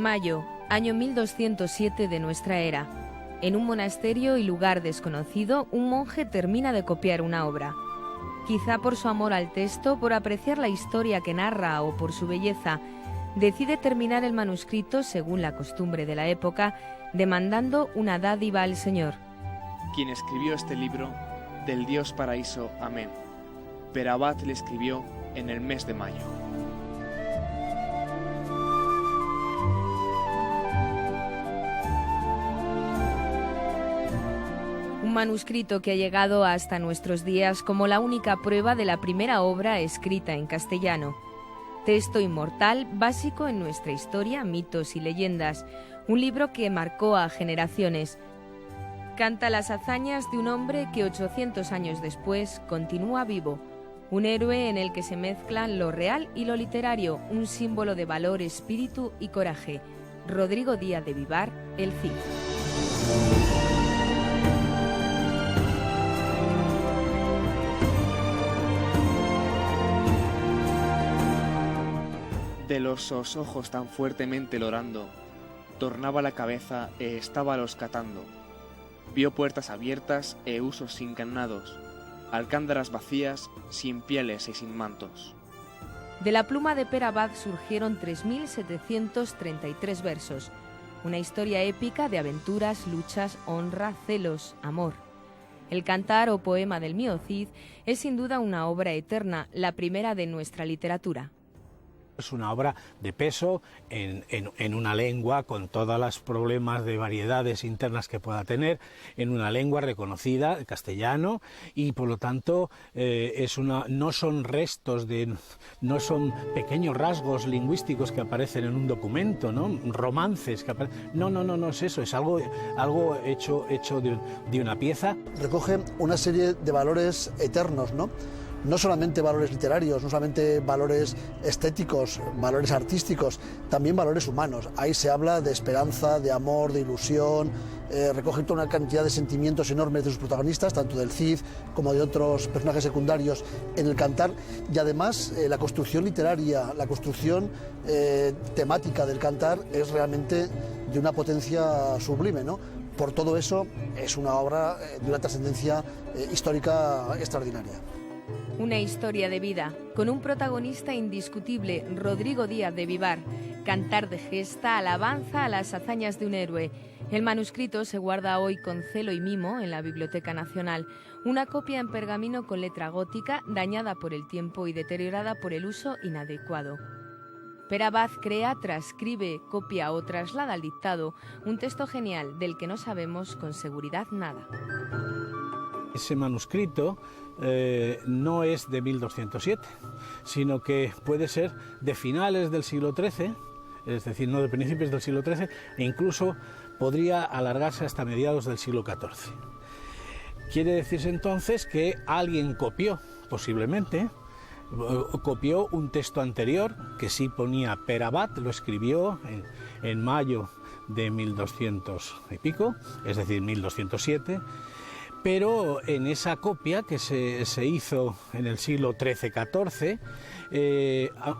Mayo, año 1207 de nuestra era. En un monasterio y lugar desconocido, un monje termina de copiar una obra. Quizá por su amor al texto, por apreciar la historia que narra o por su belleza, decide terminar el manuscrito, según la costumbre de la época, demandando una dádiva al Señor. Quien escribió este libro, del Dios Paraíso, amén. Perabat le escribió en el mes de mayo. Un manuscrito que ha llegado hasta nuestros días como la única prueba de la primera obra escrita en castellano. Texto inmortal, básico en nuestra historia, mitos y leyendas. Un libro que marcó a generaciones. Canta las hazañas de un hombre que 800 años después continúa vivo. Un héroe en el que se mezclan lo real y lo literario, un símbolo de valor, espíritu y coraje. Rodrigo Díaz de Vivar, el Cid. De los ojos tan fuertemente lorando, tornaba la cabeza e estaba los catando. Vio puertas abiertas e usos incanados, alcándaras vacías, sin pieles y sin mantos. De la pluma de Perabat surgieron 3.733 versos, una historia épica de aventuras, luchas, honra, celos, amor. El cantar o poema del mío Cid es sin duda una obra eterna, la primera de nuestra literatura. Es una obra de peso en una lengua con todos los problemas de variedades internas que pueda tener, en una lengua reconocida, el castellano, y por lo tanto no son restos, no son pequeños rasgos lingüísticos que aparecen en un documento, ¿no? Romances que aparecen. No es eso, es algo hecho de una pieza. Recoge una serie de valores eternos, ¿no? No solamente valores literarios, no solamente valores estéticos, valores artísticos, también valores humanos. Ahí se habla de esperanza, de amor, de ilusión, recoge toda una cantidad de sentimientos enormes de sus protagonistas, tanto del Cid como de otros personajes secundarios en el cantar, y además la construcción literaria, la construcción temática del cantar es realmente de una potencia sublime, ¿no? Por todo eso es una obra de una trascendencia histórica extraordinaria. Una historia de vida, con un protagonista indiscutible, Rodrigo Díaz de Vivar. Cantar de gesta, alabanza a las hazañas de un héroe. El manuscrito se guarda hoy con celo y mimo en la Biblioteca Nacional. Una copia en pergamino con letra gótica, dañada por el tiempo y deteriorada por el uso inadecuado. Perabat crea, transcribe, copia o traslada al dictado un texto genial del que no sabemos con seguridad nada. Ese manuscrito no es de 1207, sino que puede ser de finales del siglo XIII, es decir, no de principios del siglo XIII, e incluso podría alargarse hasta mediados del siglo XIV. Quiere decirse entonces que alguien copió, posiblemente, copió un texto anterior que sí ponía Perabat, lo escribió en mayo de 1200 y pico, es decir, 1207, pero en esa copia que se hizo en el siglo XIII-XIV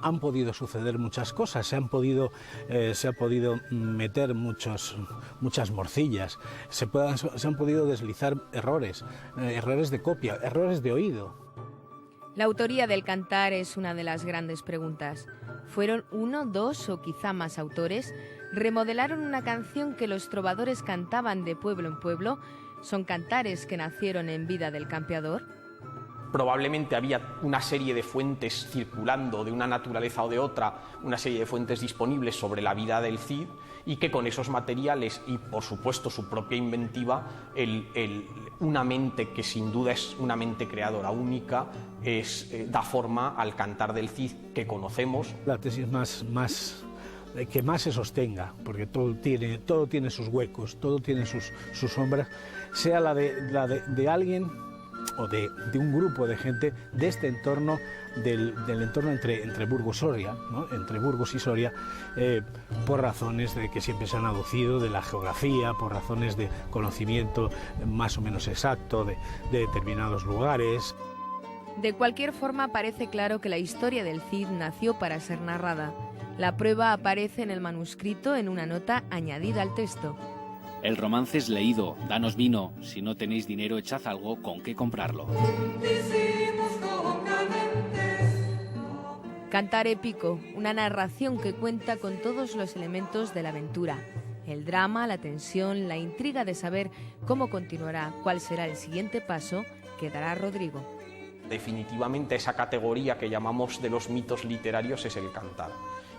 han podido suceder muchas cosas, se han podido meter muchas morcillas, se han podido deslizar errores de copia, errores de oído. La autoría del cantar es una de las grandes preguntas. ¿Fueron uno, dos o quizá más autores? ¿Remodelaron una canción que los trovadores cantaban de pueblo en pueblo? ¿Son cantares que nacieron en vida del campeador? Probablemente había una serie de fuentes circulando de una naturaleza o de otra, una serie de fuentes disponibles sobre la vida del Cid, y que con esos materiales y por supuesto su propia inventiva, una mente que sin duda es una mente creadora única, da forma al cantar del Cid que conocemos. La tesis que más se sostenga, porque todo tiene sus huecos, todo tiene sus sombras, sea la de alguien o de un grupo de gente de este entorno, del entorno entre Burgos y Soria, ¿no? Entre Burgos y Soria, por razones de que siempre se han aducido de la geografía, por razones de conocimiento más o menos exacto de determinados lugares. De cualquier forma, parece claro que la historia del Cid nació para ser narrada. La prueba aparece en el manuscrito en una nota añadida al texto. El romance es leído, danos vino, si no tenéis dinero echad algo con qué comprarlo. Cantar épico, una narración que cuenta con todos los elementos de la aventura. El drama, la tensión, la intriga de saber cómo continuará, cuál será el siguiente paso que dará Rodrigo. Definitivamente esa categoría que llamamos de los mitos literarios es el cantar.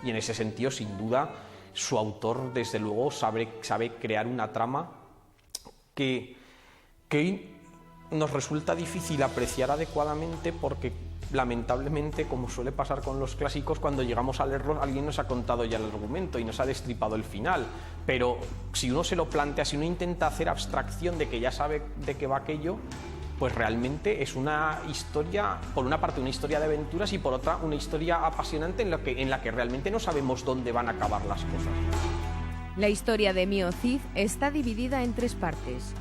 Y en ese sentido, sin duda, su autor, desde luego, sabe crear una trama que nos resulta difícil apreciar adecuadamente porque, lamentablemente, como suele pasar con los clásicos, cuando llegamos a leerlos alguien nos ha contado ya el argumento y nos ha destripado el final. Pero si uno se lo plantea, si uno intenta hacer abstracción de que ya sabe de qué va aquello, pues realmente es una historia, por una parte una historia de aventuras y por otra una historia apasionante en la que realmente no sabemos dónde van a acabar las cosas. La historia de Mio Cid está dividida en 3 partes.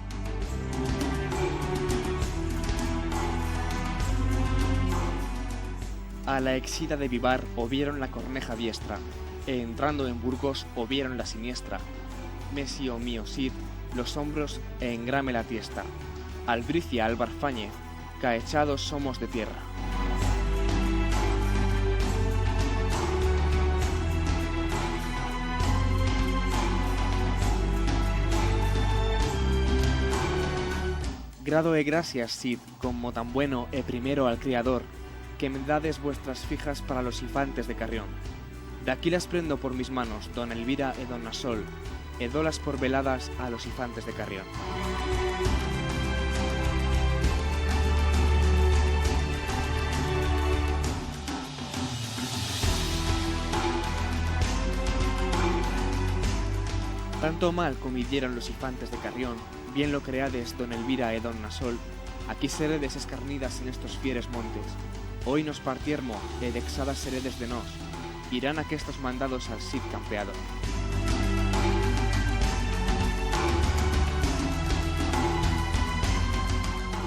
A la exida de Vivar o vieron la corneja diestra, e entrando en Burgos o vieron la siniestra. Mesio Mio Cid, los hombros e engrame la tiesta. Albricia Álvar Fáñez, caechados somos de tierra. Grado e gracias, Cid, como tan bueno e primero al Criador, que me dades vuestras fijas para los infantes de Carrión. De aquí las prendo por mis manos, don Elvira e don Nasol, e dolas por veladas a los infantes de Carrión. Tanto mal como hicieron los infantes de Carrión, bien lo creades don Elvira e don Nasol, aquí seredes escarnidas en estos fieres montes. Hoy nos partiermo e dexadas seredes de nos, irán aquestos mandados al Cid campeador.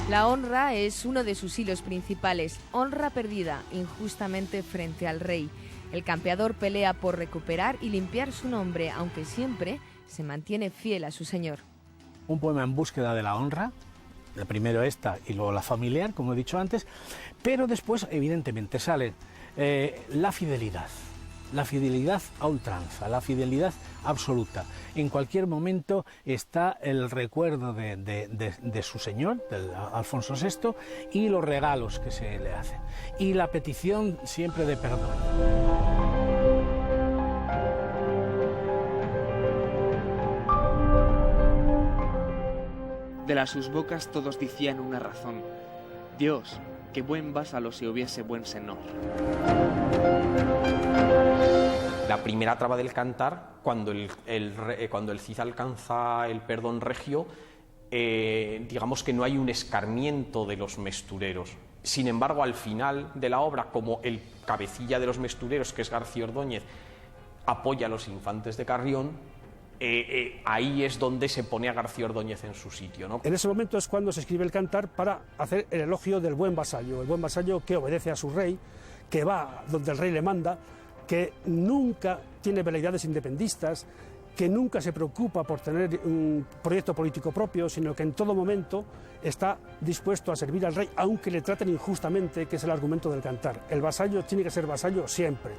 La honra es uno de sus hilos principales, honra perdida injustamente frente al rey. El campeador pelea por recuperar y limpiar su nombre, aunque siempre se mantiene fiel a su señor. Un poema en búsqueda de la honra, primero esta y luego la familiar, como he dicho antes, pero después evidentemente sale la fidelidad a ultranza, la fidelidad absoluta. En cualquier momento está el recuerdo de su señor, del Alfonso VI, y los regalos que se le hacen, y la petición siempre de perdón. De las sus bocas todos decían una razón. Dios, que buen vásalo si hubiese buen senor. La primera trama del cantar, cuando el Cid alcanza el perdón regio, digamos que no hay un escarmiento de los mestureros. Sin embargo, al final de la obra, como el cabecilla de los mestureros, que es García Ordóñez, apoya a los infantes de Carrión, ahí es donde se pone a García Ordóñez en su sitio, ¿no? En ese momento es cuando se escribe el cantar para hacer el elogio del buen vasallo, el buen vasallo que obedece a su rey, que va donde el rey le manda, que nunca tiene veleidades independistas, que nunca se preocupa por tener un proyecto político propio, sino que en todo momento está dispuesto a servir al rey, aunque le traten injustamente, que es el argumento del cantar. El vasallo tiene que ser vasallo siempre.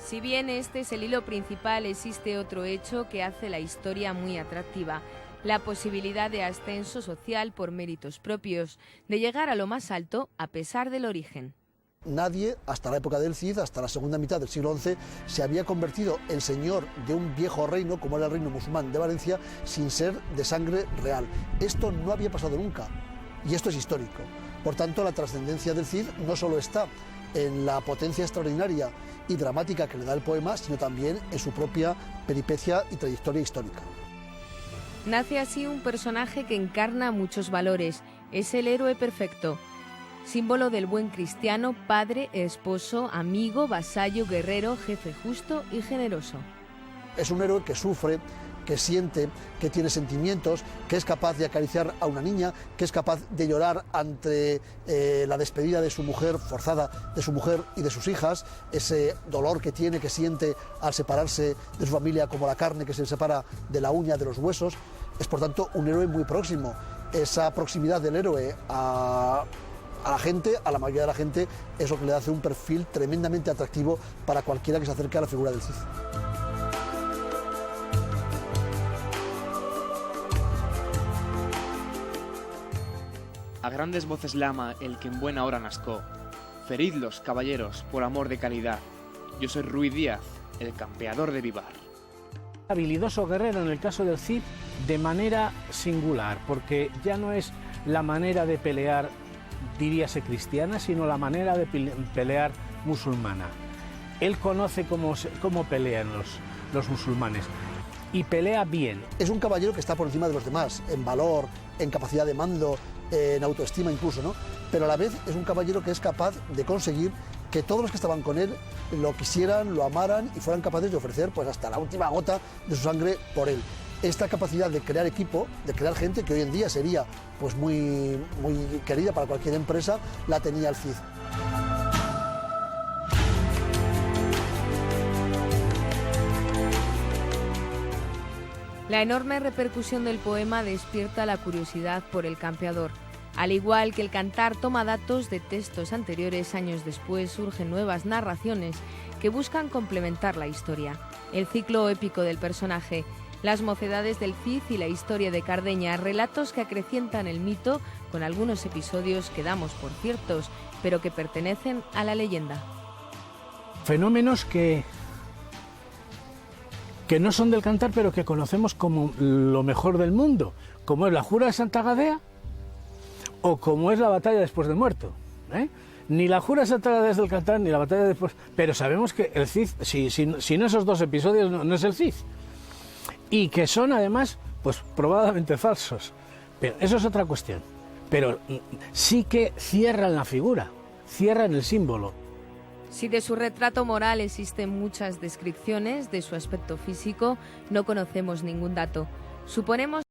Si bien este es el hilo principal, existe otro hecho que hace la historia muy atractiva: la posibilidad de ascenso social por méritos propios, de llegar a lo más alto a pesar del origen. Nadie, hasta la época del Cid, hasta la segunda mitad del siglo XI, se había convertido en señor de un viejo reino, como era el reino musulmán de Valencia, sin ser de sangre real. Esto no había pasado nunca, y esto es histórico. Por tanto, la trascendencia del Cid no solo está en la potencia extraordinaria y dramática que le da el poema, sino también en su propia peripecia y trayectoria histórica. Nace así un personaje que encarna muchos valores. Es el héroe perfecto, símbolo del buen cristiano, padre, esposo, amigo, vasallo, guerrero, jefe justo y generoso. Es un héroe que sufre, que siente, que tiene sentimientos, que es capaz de acariciar a una niña, que es capaz de llorar ante la despedida de su mujer forzada, de su mujer y de sus hijas, ese dolor que tiene, que siente al separarse de su familia, como la carne que se separa de la uña, de los huesos. Es por tanto un héroe muy próximo. Esa proximidad del héroe a la gente, a la mayoría de la gente, es lo que le hace un perfil tremendamente atractivo para cualquiera que se acerque a la figura del Cid. A grandes voces lama el que en buena hora nascó. Feridlos, caballeros, por amor de calidad. Yo soy Ruy Díaz, el campeador de Vivar. Habilidoso guerrero en el caso del Cid de manera singular, porque ya no es la manera de pelear, diríase cristiana, sino la manera de pelear musulmana. Él conoce cómo pelean los musulmanes y pelea bien. Es un caballero que está por encima de los demás, en valor, en capacidad de mando, en autoestima incluso, ¿no? Pero a la vez es un caballero que es capaz de conseguir que todos los que estaban con él lo quisieran, lo amaran y fueran capaces de ofrecer pues hasta la última gota de su sangre por él. Esta capacidad de crear equipo, de crear gente que hoy en día sería pues muy querida para cualquier empresa, la tenía el Cid. La enorme repercusión del poema despierta la curiosidad por el campeador. Al igual que el cantar toma datos de textos anteriores, años después surgen nuevas narraciones que buscan complementar la historia. El ciclo épico del personaje, las mocedades del Cid y la historia de Cardeña, relatos que acrecientan el mito con algunos episodios que damos por ciertos, pero que pertenecen a la leyenda. Fenómenos que no son del cantar, pero que conocemos como lo mejor del mundo, como es la Jura de Santa Gadea o como es la batalla después de muerto. Ni la Jura de Santa Gadea es del cantar, ni la batalla después... Pero sabemos que el Cid, si no esos dos episodios, no es el Cid. Y que son además, pues probadamente falsos. Pero eso es otra cuestión. Pero sí que cierran la figura, cierran el símbolo. Si de su retrato moral existen muchas descripciones, de su aspecto físico no conocemos ningún dato. Suponemos